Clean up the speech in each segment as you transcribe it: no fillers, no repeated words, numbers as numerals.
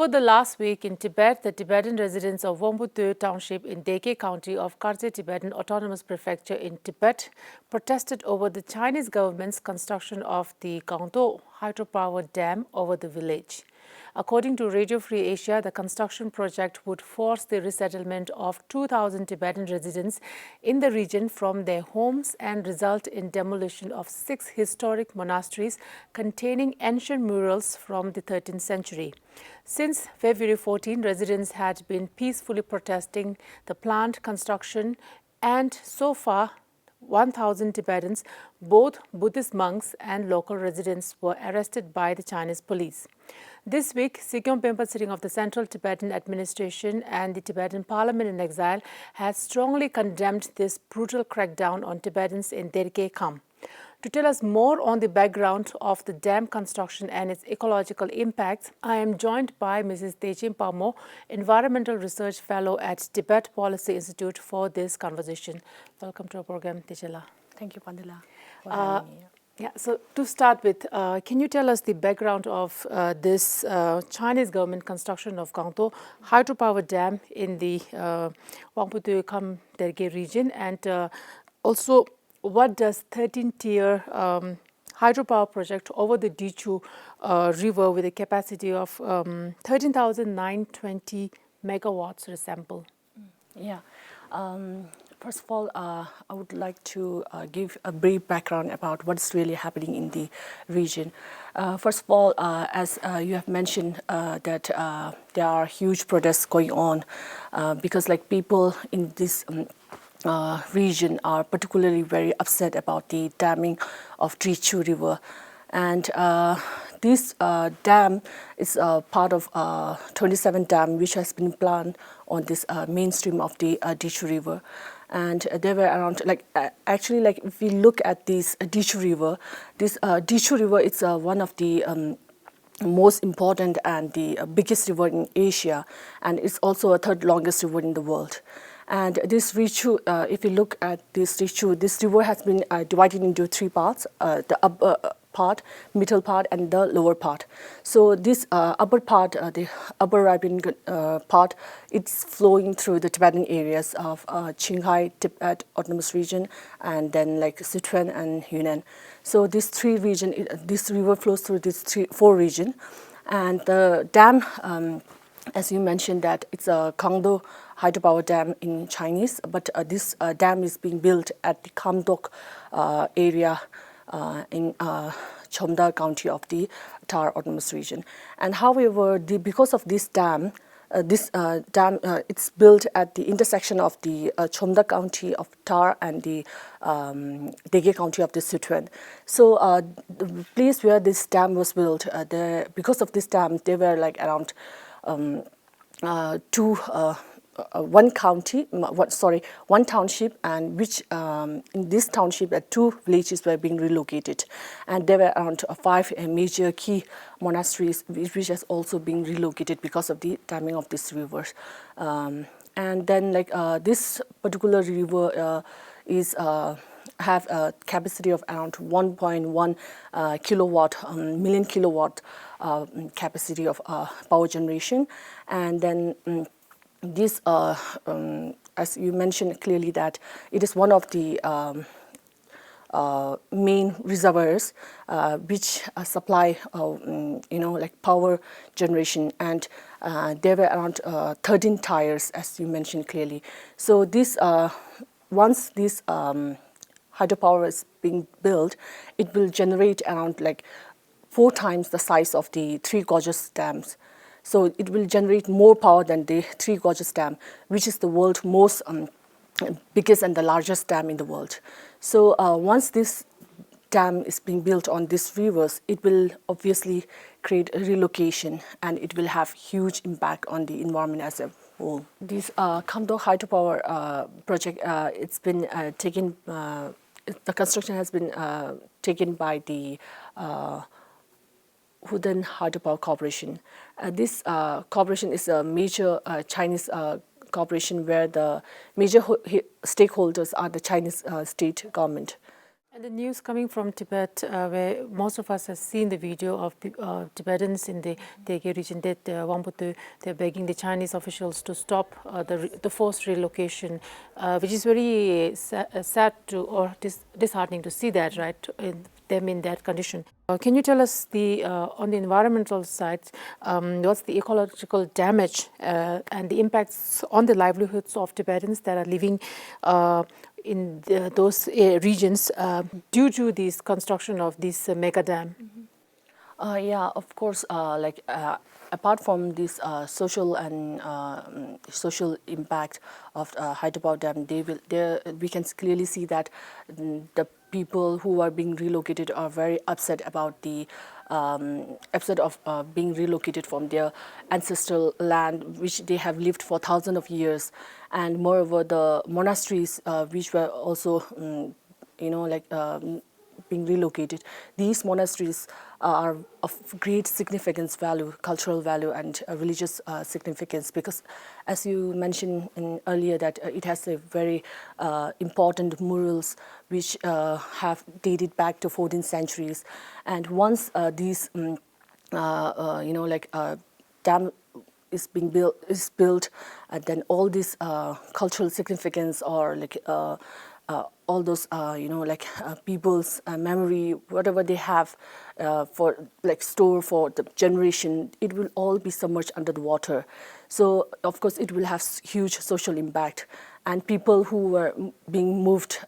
Over the last week in Tibet, the Tibetan residents of Wonpotod township in Deche county of Kharche Tibetan Autonomous Prefecture in Tibet protested over the Chinese government's construction of the Gangdo hydropower dam over the village. According to Radio Free Asia, the construction project would force the resettlement of 2,000 Tibetan residents in the region from their homes and result in demolition of 6 historic monasteries containing ancient murals from the 13th century. Since February 14, residents had been peacefully protesting the planned construction, and so far 1,000 Tibetans, both Buddhist monks and local residents, were arrested by the Chinese police. This week, Sikyom Pempa sitting of the Central Tibetan Administration and the Tibetan Parliament in exile has strongly condemned this brutal crackdown on Tibetans in Derge camp. To tell us more on the background of the dam construction and its ecological impacts, I am joined by Mrs. Dechen Palmo, Environmental Research Fellow at Tibet Policy Institute, for this conversation. Welcome to our program, Tejela. Thank you, Pandila, for having me. Yeah, so to start with, can you tell us the background of this Chinese government construction of Gangdo hydropower dam in the Wonpotod Derge region, and also what does 13-tier hydropower project over the Drichu River with a capacity of 13,920 megawatts resemble? Yeah. First of all, I would like to give a brief background about what's really happening in the region. First of all, as you have mentioned, that there are huge protests going on because people in this region are particularly very upset about the damming of Drichu River. And this dam is part of 27 dam which has been planned on this mainstream of the Drichu River. And there were around, if we look at this Drichu River, this Drichu River is one of the most important and the biggest river in Asia, and it's also a third longest river in the world. And this Drichu, if you look at this Drichu, this river has been divided into 3 parts, the upper part, middle part, and the lower part. So this upper part, the upper Ripon part, it's flowing through the Tibetan areas of Qinghai, Tibet Autonomous Region, and then Sichuan and Yunnan. So these 3 regions, this river flows through these 4 regions. And the dam, as you mentioned, that it's a Gangdo hydropower dam in Chinese, but this dam is being built at the Kamdok area in Chomda County of the Tar Autonomous Region. And however, because of this dam, it's built at the intersection of the Chomda County of Tar and the Deche County of the Sichuan. So the place where this dam was built, because of this dam, there were around one township, and which in this township 2 villages were being relocated, and there were around 5 major key monasteries which has also been relocated because of the damming of these rivers. And then this particular river is have a capacity of around 1.1 million kilowatt capacity of power generation, and then this, as you mentioned clearly, that it is one of the main reservoirs which supply, power generation, and there were around 13 tiers, as you mentioned clearly. So this, once this hydropower is being built, it will generate around 4 times the size of the 3 gorgeous dams. So it will generate more power than the 3 gorgeous dam, which is the world's most biggest and the largest dam in the world. So once this dam is being built on these rivers, it will obviously create a relocation, and it will have huge impact on the environment as a whole. This Kamdo hydropower project, it's been taken, the construction has been taken by the Hudan Hydropower Corporation. This corporation is a major Chinese corporation where the major stakeholders are the Chinese state government. And the news coming from Tibet, where most of us have seen the video of Tibetans in the Derge region, that Wonpotod, they're begging the Chinese officials to stop the forced relocation, which is very sad to or disheartening to see that, right, them in that condition. Can you tell us on the environmental side, what's the ecological damage and the impacts on the livelihoods of Tibetans that are living in those regions due to this construction of this mega dam? Yeah, of course. Apart from this social and social impact of Hyderabad Dam, we can clearly see that the people who are being relocated are very upset about the upset of being relocated from their ancestral land, which they have lived for thousands of years, and moreover the monasteries which were also, being relocated. These monasteries are of great significance, value, cultural value, and religious significance, because, as you mentioned earlier, that it has a very important murals which have dated back to 14th centuries. And once these, dam is built, and then all this cultural significance, or all those people's memory, whatever they have for store for the generation, it will all be submerged under the water. So of course it will have huge social impact, and people who were being moved,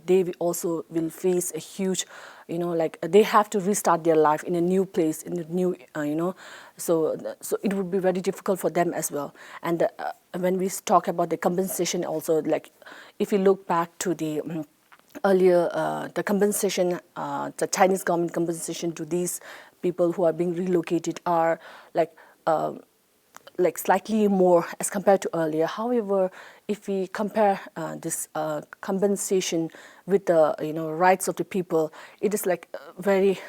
they also will face a huge, they have to restart their life in a new place, in a new, so it would be very difficult for them as well. And when we talk about the compensation also, if you look back to the earlier, the compensation, the Chinese government compensation to these people who are being relocated are slightly more as compared to earlier. However, if we compare this compensation with the rights of the people, it is very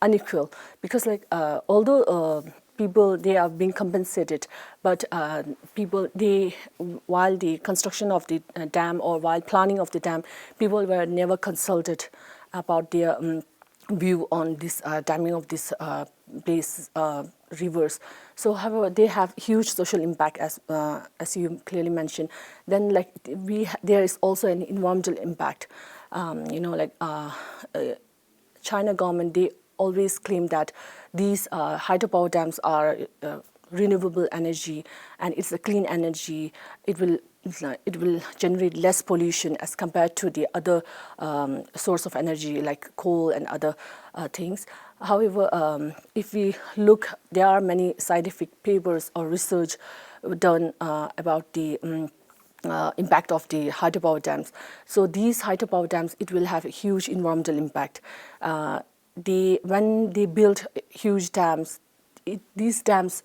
unequal, because although people, they are being compensated, but people, while the construction of the dam, or while planning of the dam, people were never consulted about their view on this damming of this rivers. So however, they have huge social impact, as you clearly mentioned. Then there is also an environmental impact. China government, they always claim that these hydropower dams are renewable energy, and it's a clean energy. It will generate less pollution as compared to the other source of energy like coal and other things. However, if we look, there are many scientific papers or research done about the impact of the hydropower dams. So these hydropower dams, it will have a huge environmental impact. When they build huge dams, these dams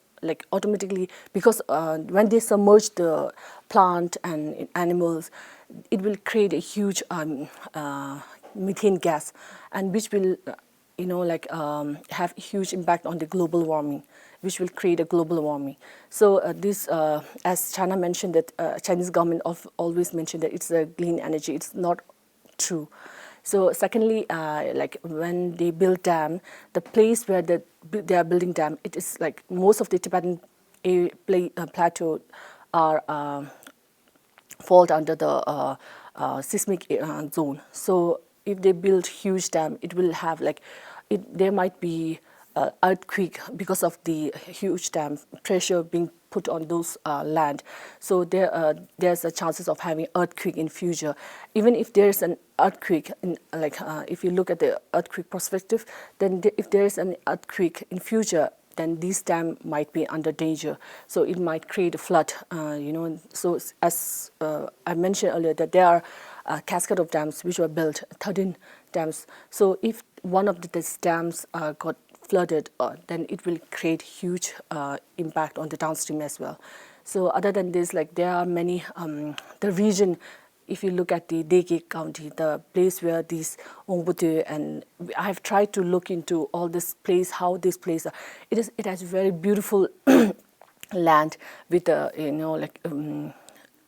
automatically, because when they submerge the plant and animals, it will create a huge methane gas, and which will have a huge impact on the global warming, which will create a global warming. So this, as China mentioned, that Chinese government always mentioned that it's a clean energy. It's not true. So secondly, when they build dam, the place where they are building dam, it is most of the Tibetan plateau are fall under the seismic zone. So if they build huge dam, it will have there might be earthquake because of the huge dam pressure being put on those land. So there's a chances of having earthquake in future. Even if there's an earthquake, if you look at the earthquake perspective, then if there's an earthquake in future, then this dam might be under danger. So it might create a flood, So as I mentioned earlier, that there are a cascade of dams which were built, 13 dams. So if one of these dams got flooded, then it will create huge impact on the downstream as well. So other than this, there are many, the region, if you look at the Dechen County, the place where these Wonpotod, and I have tried to look into all this place, how this place, it has very beautiful land with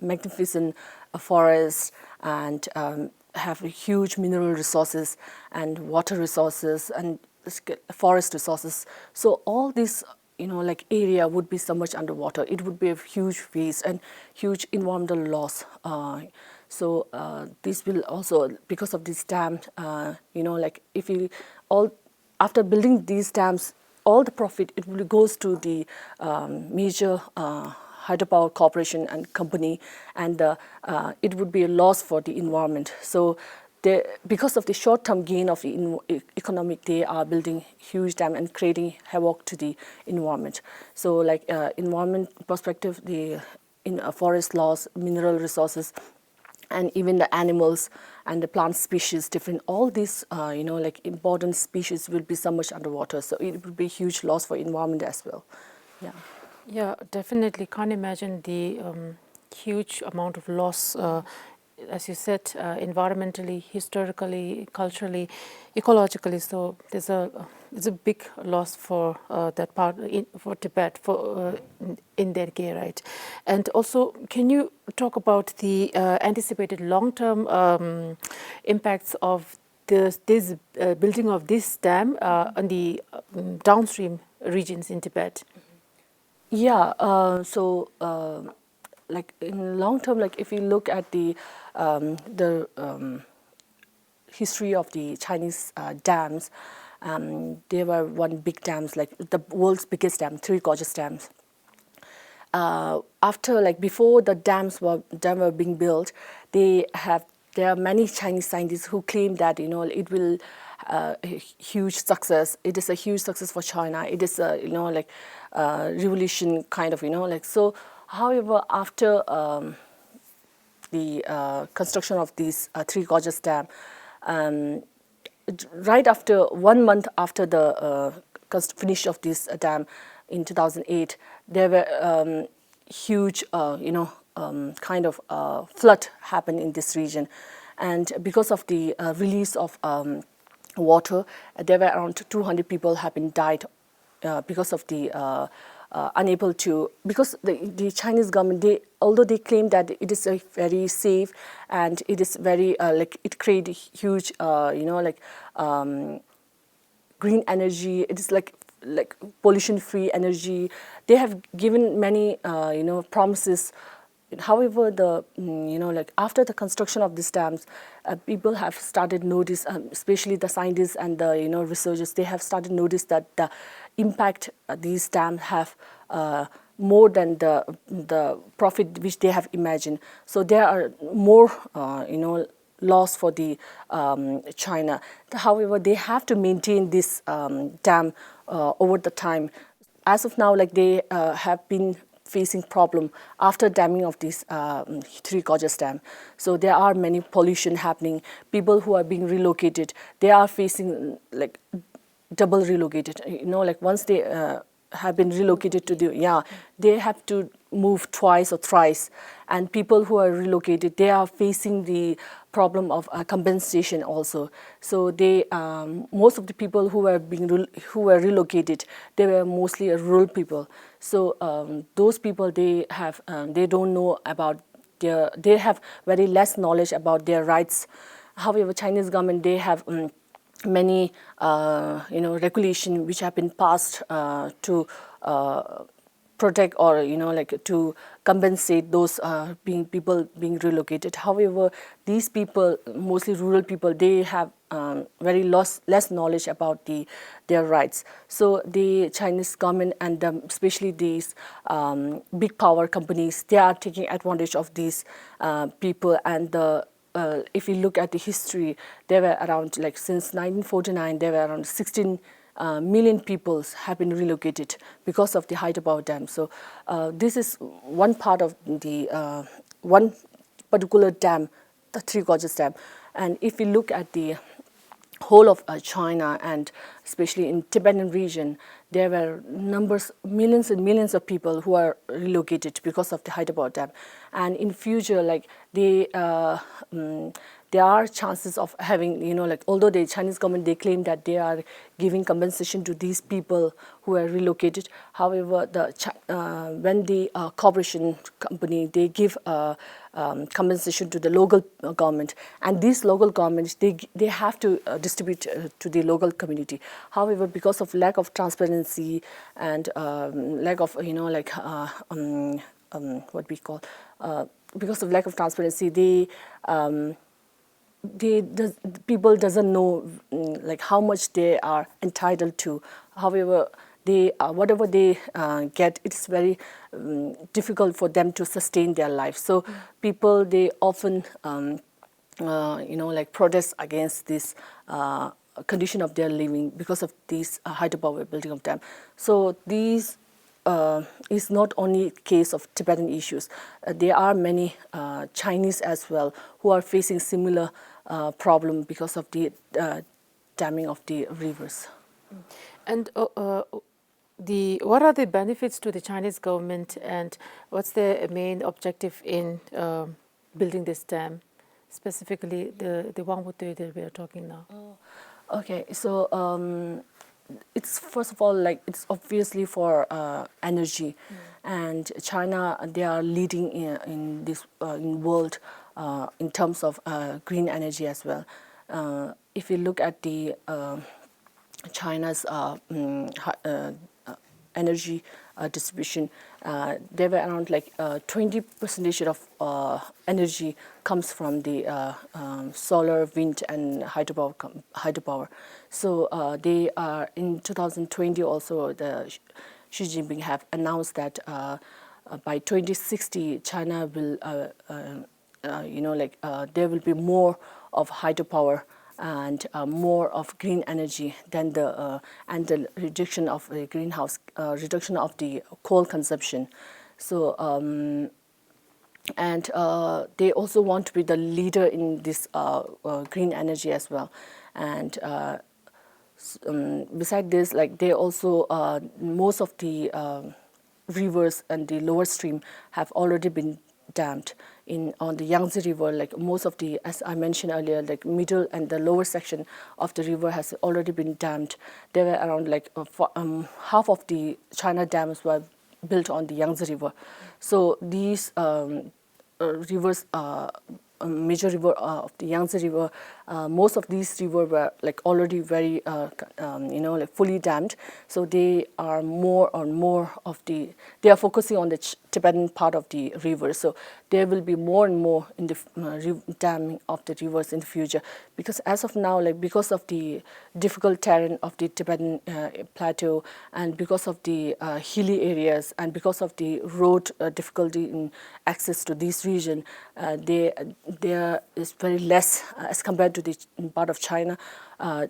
magnificent forest and have huge mineral resources and water resources and forest resources. So all this, like area would be submerged underwater. It would be a huge waste and huge environmental loss. So this will also, because of this dam, like if we all, after building these dams, all the profit, it really goes to the major hydropower corporation and company, and it would be a loss for the environment. So because of the short-term gain of the economic, they are building huge dam and creating havoc to the environment. So like environment perspective, the forest loss, mineral resources, and even the animals and the plant species, different, all these, like important species will be submerged underwater. So it will be a huge loss for environment as well. Yeah. Yeah, definitely. Can't imagine the huge amount of loss, as you said, environmentally, historically, culturally, ecologically. So it's a big loss for that part for Tibet, for in Derge, right? And also, can you talk about the anticipated long-term impacts of this building of this dam on the downstream regions in Tibet? Yeah, like in long term, like if you look at the history of the Chinese dams, there were one big dams, like the world's biggest dam, three gorgeous dams. After, like before the dam were being built, there are many Chinese scientists who claim that it will a huge success. It is a huge success for China. It is a like revolution kind of like so. However, after the construction of these three gorgeous dam, right after 1 month after the finish of this dam in 2008, there were huge kind of flood happened in this region, and because of the release of water, there were around 200 people have been died because of the unable to, because the Chinese government, although they claim that it is a very safe and it is very like it create huge like green energy, it is like pollution free energy, they have given many promises. However, the like after the construction of these dams, people have started notice, especially the scientists and the researchers, they have started notice that the impact these dams have more than the profit which they have imagined. So there are more loss for the China. However, they have to maintain this dam over the time. As of now, like they have been facing problem after damming of these three gorgeous dam. So there are many pollution happening. People who are being relocated, they are facing like double relocated. Like once they have been relocated to the, they have to move twice or thrice. And people who are relocated, they are facing the problem of compensation also. So they, most of the people who were relocated, they were mostly rural people. So those people, they don't know about they have very less knowledge about their rights. However, Chinese government, they have many regulation which have been passed to protect or like to compensate those people being relocated. However, these people, mostly rural people, they have very less knowledge about their rights. So the Chinese government and especially these big power companies, they are taking advantage of these people. And if you look at the history, there were around, like since 1949, there were around 16 million people have been relocated because of the hydropower dam. So this is one part of the one particular dam, the Three Gorges Dam. And if we look at the whole of China, and especially in Tibetan region, there were millions and millions of people who are relocated because of the hydropower dam. And in future, like there are chances of having, like although the Chinese government, they claim that they are giving compensation to these people who are relocated. However, when the corporation company, they give compensation to the local government, and these local governments, they have to distribute to the local community. However, because of lack of transparency and lack of what we call because of lack of transparency, the people doesn't know like how much they are entitled to. However, they whatever they get, it's very difficult for them to sustain their life. So people, they often protest against this condition of their living because of these hydropower building of dam. So these is not only case of Tibetan issues. There are many Chinese as well who are facing similar problem because of the damming of the rivers. And what are the benefits to the Chinese government, and what's their main objective in building this dam, specifically the Wonpotod that we are talking now? Okay, so it's first of all, like, it's obviously for energy, and China, they are leading in this in world in terms of green energy as well. If you look at the China's energy distribution, there were around like 20% of energy comes from the solar, wind, and hydropower. So they are in 2020 also. The Xi Jinping have announced that by 2060 China will there will be more of hydropower and more of green energy than and the reduction of the reduction of the coal consumption. So they also want to be the leader in this green energy as well. And beside this, like, they also most of the rivers and the lower stream have already been dammed. On the Yangtze River, like most of the, as I mentioned earlier, like middle and the lower section of the river has already been dammed. There were around like half of the China dams were built on the Yangtze River. So these rivers, major river of the Yangtze River, most of these rivers were like already very, like fully dammed. So they are more and more of they are focusing on the Tibetan part of the river. So there will be more and more in the damming of the rivers in the future, because as of now, like, because of the difficult terrain of the Tibetan plateau, and because of the hilly areas, and because of the road difficulty in access to this region, there is very less as compared to the part of China,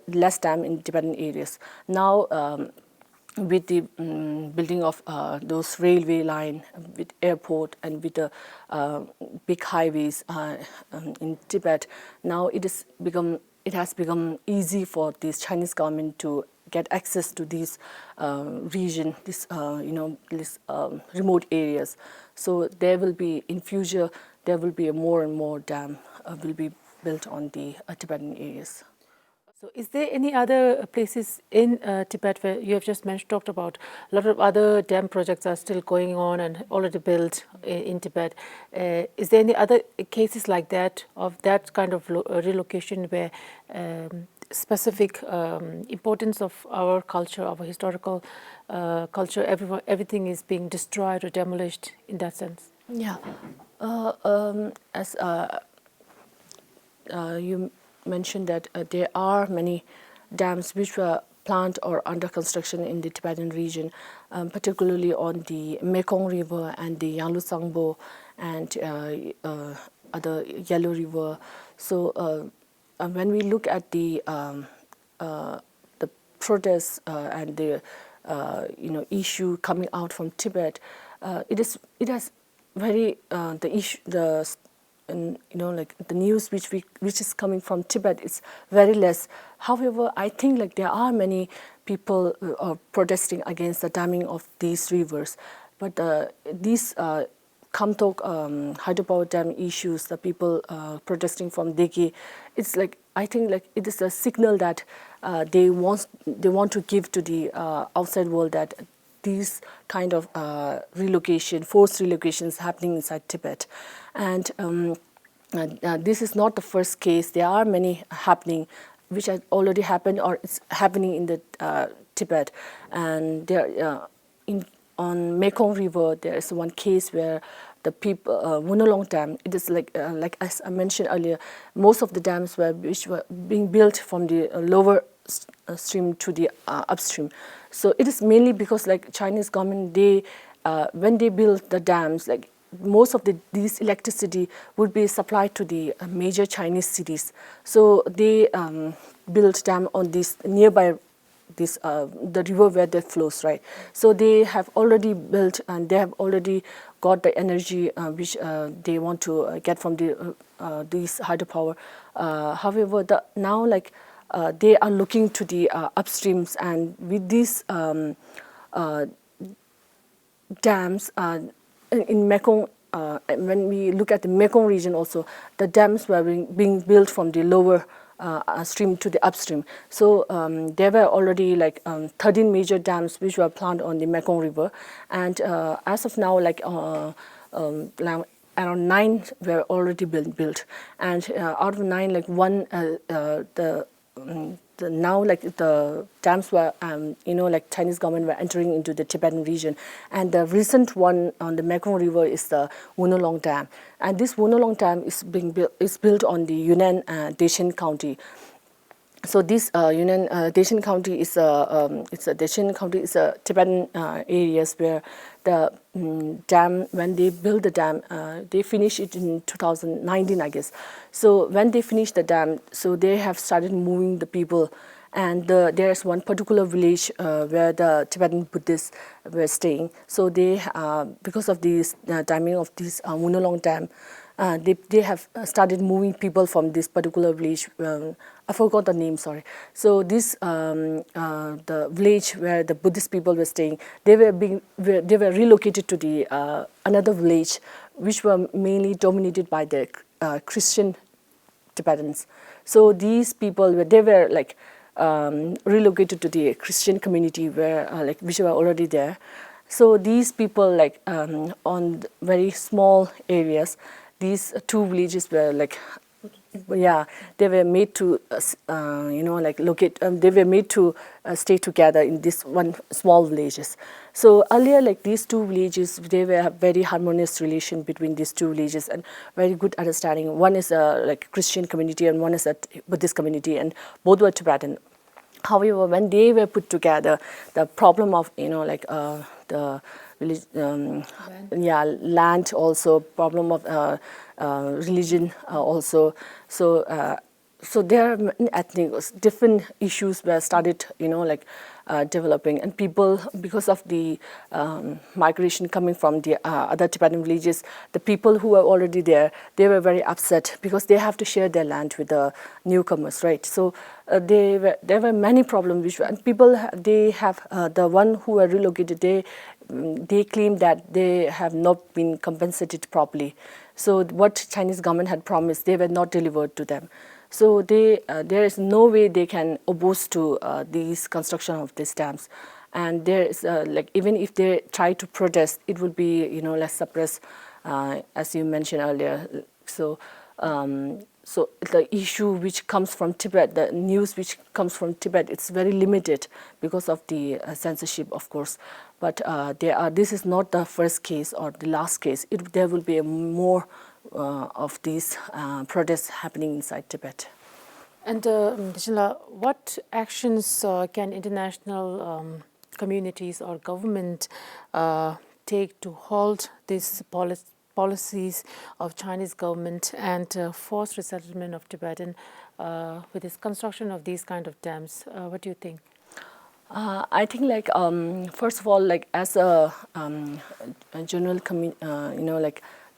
less dam in Tibetan areas. Now, with the building of those railway line, with airport, and with the big highways in Tibet, now it has become easy for this Chinese government to get access to these region, these remote areas. So there will be, in future, there will be more and more dam will be built on the Tibetan areas. So is there any other places in Tibet where you have just talked about a lot of other dam projects are still going on and already built in Tibet? Is there any other cases like that, of that kind of relocation, where specific importance of our culture, our historical culture, everything is being destroyed or demolished in that sense? Yeah. As you mentioned that there are many dams which were planned or under construction in the Tibetan region, particularly on the Mekong River and the Yanglu-Sangbo and other Yellow River. So when we look at the protests and the issue coming out from Tibet, it has very the issue like the news which is coming from Tibet is very less. However, I think like there are many people protesting against the damming of these rivers, but these Kamtok hydropower dam issues, the people protesting from Deke, it's like, I think like it is a signal that they want to give to the outside world that these kind of forced relocations happening inside Tibet. And this is not the first case. There are many happening, which has already happened or it's happening in the Tibet. And there, on Mekong River, there is one case where the people, Wunolong Dam, it is like as I mentioned earlier, most of the dams which were being built from the lower stream to the upstream. So it is mainly because like Chinese government, they when they build the dams, like most of these electricity would be supplied to the major Chinese cities. So they built dam on this nearby the river where that flows, right? So they have already built and they have already got the energy which they want to get from these hydropower. However, now like they are looking to the upstreams, and with these dams in Mekong, when we look at the Mekong region also, the dams were being built from the lower stream to the upstream. So there were already like 13 major dams which were planned on the Mekong River, and as of now, like around 9 were already built, and out of 9, like one now like the dams were like Chinese government were entering into the Tibetan region, and the recent one on the Mekong River is the Wunolong Dam, and this Wunolong Dam is built on the Yunnan Dechen County. So this Dechen County is a Tibetan areas where the dam, when they built the dam, they finished it in 2019, I guess. So when they finished the dam, so they have started moving the people, and there's one particular village where the Tibetan Buddhists were staying. So they, because of this timing of this Wunolong Dam, they have started moving people from this particular village. I forgot the name, sorry. So this the village where the Buddhist people were staying, they were relocated to the another village, which were mainly dominated by the Christian Tibetans. So these people were like relocated to the Christian community where which were already there. So these people like on very small areas, these two villages were like, yeah, they were made to they were made to stay together in this one small villages. So earlier, like these two villages, they were a very harmonious relation between these two villages and very good understanding. One is a like Christian community and one is a Buddhist community, and both were Tibetan. However, when they were put together, the problem of the land also, problem of religion also. So there are ethnic different issues were started developing, and people, because of the migration coming from the other Tibetan villages, the people who were already there, they were very upset because they have to share their land with the newcomers, right? So there were many problems which and people they have the one who were relocated, they claim that they have not been compensated properly. So what Chinese government had promised, they were not delivered to them. So there is no way they can oppose to these construction of these dams, and there is even if they try to protest, it will be less suppressed, as you mentioned earlier. So so the issue which comes from Tibet, the news which comes from Tibet, it's very limited because of the censorship, of course. But this is not the first case or the last case. There will be more of these protests happening inside Tibet. And Dechen, what actions can international communities or government take to halt these policies of Chinese government and forced resettlement of Tibetan with this construction of these kind of dams? What do you think? I think first of all, as a general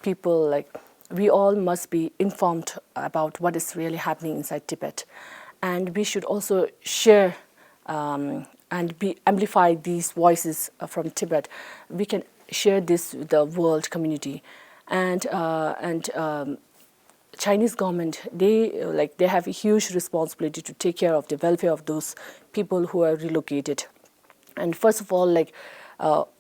people, we all must be informed about what is really happening inside Tibet, and we should also share and amplify these voices from Tibet. We can share this with the world community, and Chinese government, they have a huge responsibility to take care of the welfare of those people who are relocated. And first of all,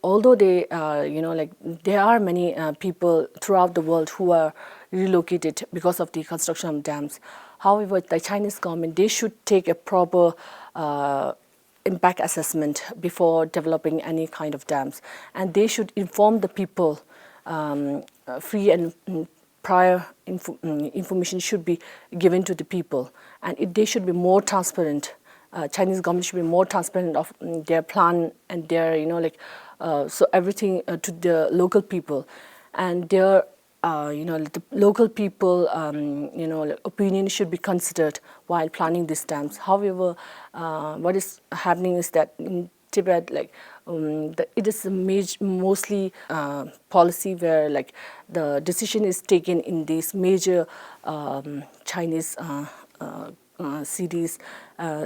although they there are many people throughout the world who are relocated because of the construction of dams. However, the Chinese government, they should take a proper impact assessment before developing any kind of dams, and they should inform the people. Free and prior information should be given to the people, and they should be more transparent. Chinese government should be more transparent of their plan and their so everything to the local people, and their the local people opinion should be considered while planning these dams. However, what is happening is that in Tibet, it is mostly policy where the decision is taken in these major Chinese cities,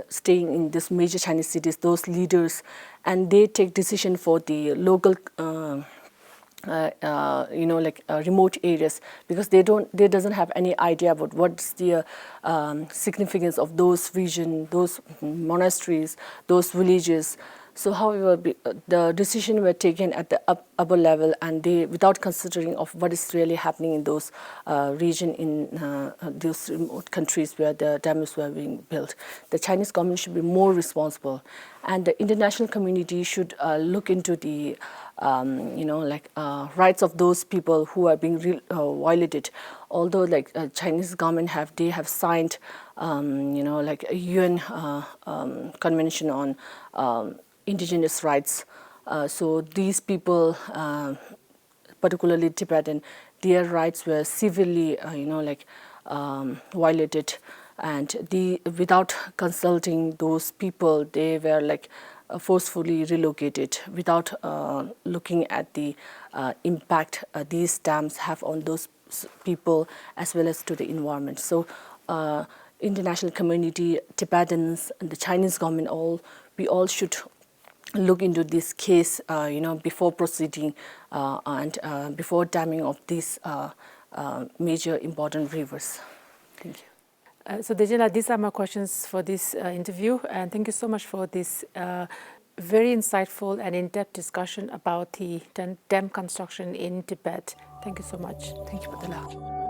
staying in these major Chinese cities, those leaders, and they take decision for the local remote areas, because they doesn't have any idea about what's the significance of those region, those monasteries, those villages. So, however, the decision were taken at the upper level, and they, without considering of what is really happening in those region, in those remote countries where the dams were being built. The Chinese government should be more responsible, and the international community should look into the rights of those people who are being violated. Although Chinese government have signed a UN convention on indigenous rights. So these people, particularly Tibetan, their rights were severely violated, and without consulting those people, they were forcefully relocated without looking at the impact these dams have on those people as well as to the environment. So international community, Tibetans, and the Chinese government, we all should look into this case before proceeding and before damming of these major important rivers. Thank you. So Dechen, these are my questions for this interview, and thank you so much for this very insightful and in-depth discussion about the dam construction in Tibet. Thank you so much. Thank you, Padala.